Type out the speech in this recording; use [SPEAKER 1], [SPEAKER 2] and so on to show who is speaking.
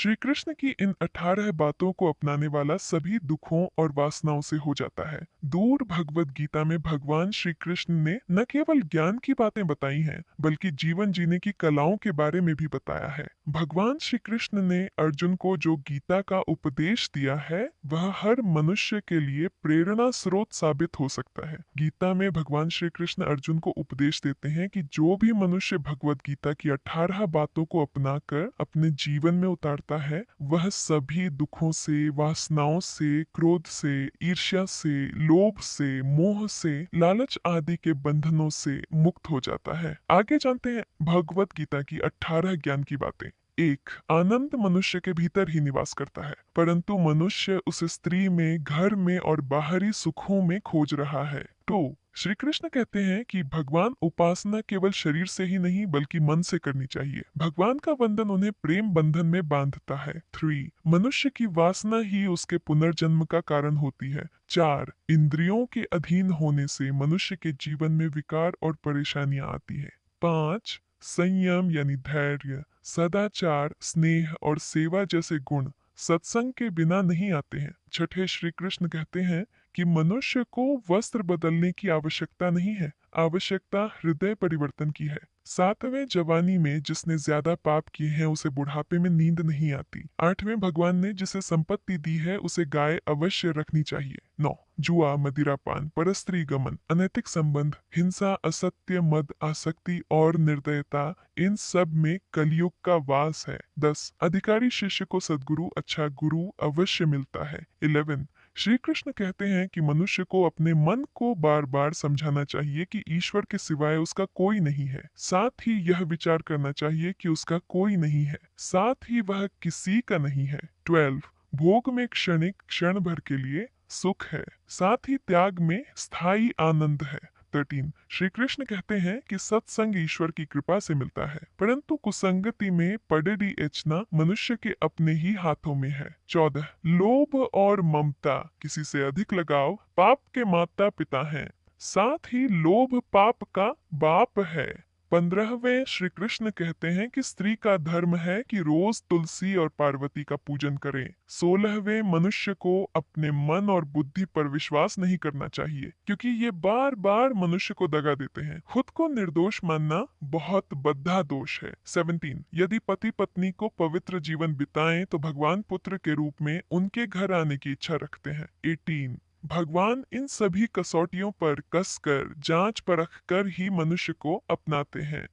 [SPEAKER 1] श्री कृष्ण की इन 18 बातों को अपनाने वाला सभी दुखों और वासनाओं से हो जाता है। दूर भगवत गीता में भगवान श्री कृष्ण ने न केवल ज्ञान की बातें बताई हैं, बल्कि जीवन जीने की कलाओं के बारे में भी बताया है। भगवान श्री कृष्ण ने अर्जुन को जो गीता का उपदेश दिया है, वह हर मनुष्य के लिए प्रेरणा स्रोत साबित हो सकता है। गीता में भगवान श्री कृष्ण अर्जुन को उपदेश देते हैं कि जो भी मनुष्य भगवत गीता की 18 बातों को अपनाकर अपने जीवन में उतारता है, वह सभी दुखों से, वासनाओं से, क्रोध से, ईर्ष्या से, लोभ से, मोह से, लालच आदि के बंधनों से मुक्त हो जाता है। आगे जानते हैं भगवत गीता की 18 ज्ञान की बातें। एक, आनंद मनुष्य के भीतर ही निवास करता है, परंतु मनुष्य उस स्त्री में, घर में और बाहरी सुखों में खोज रहा है। 2, श्री कृष्ण कहते हैं कि भगवान उपासना केवल शरीर से ही नहीं बल्कि मन से करनी चाहिए। भगवान का वंदन उन्हें प्रेम बंधन में बांधता है। 3, मनुष्य की वासना ही उसके पुनर्जन्म का कारण होती है। 4, इंद्रियों के अधीन होने से मनुष्य के जीवन में विकार और परेशानियां आती है। 5, संयम यानी धैर्य, सदाचार, स्नेह और सेवा जैसे गुण सत्संग के बिना नहीं आते हैं। छठे, श्री कृष्ण कहते हैं कि मनुष्य को वस्त्र बदलने की आवश्यकता नहीं है, आवश्यकता हृदय परिवर्तन की है। 7वें, जवानी में जिसने ज्यादा पाप किए हैं उसे बुढ़ापे में नींद नहीं आती। 8वें, भगवान ने जिसे संपत्ति दी है उसे गाय अवश्य रखनी चाहिए। 9, जुआ, मदिरापान, परस्त्री गमन, अनैतिक संबंध, हिंसा, असत्य, मद, आसक्ति और निर्दयता, इन सब में कलयुग का वास है। 10, अधिकारी शिष्य को सद्गुरु अच्छा गुरु अवश्य मिलता है। 11, श्री कृष्ण कहते हैं कि मनुष्य को अपने मन को बार बार समझाना चाहिए कि ईश्वर के सिवाय उसका कोई नहीं है। साथ ही यह विचार करना चाहिए कि उसका कोई नहीं है, साथ ही वह किसी का नहीं है। 12, भोग में क्षणिक क्षण भर के लिए सुख है, साथ ही त्याग में स्थायी आनंद है। 13, श्री कृष्ण कहते हैं कि सत्संग ईश्वर की कृपा से मिलता है, परंतु कुसंगति में पड़ेडी एचना मनुष्य के अपने ही हाथों में है। 14, लोभ और ममता, किसी से अधिक लगाव पाप के माता पिता हैं, साथ ही लोभ पाप का बाप है। 15वें, श्री कृष्ण कहते हैं कि स्त्री का धर्म है कि रोज तुलसी और पार्वती का पूजन करें। 16वें, मनुष्य को अपने मन और बुद्धि पर विश्वास नहीं करना चाहिए, क्योंकि ये बार बार मनुष्य को दगा देते हैं। खुद को निर्दोष मानना बहुत बद्धा दोष है। 17, यदि पति पत्नी को पवित्र जीवन बिताएं तो भगवान पुत्र के रूप में उनके घर आने की इच्छा रखते हैं। 18, भगवान इन सभी कसौटियों पर कसकर जांच परख कर ही मनुष्य को अपनाते हैं।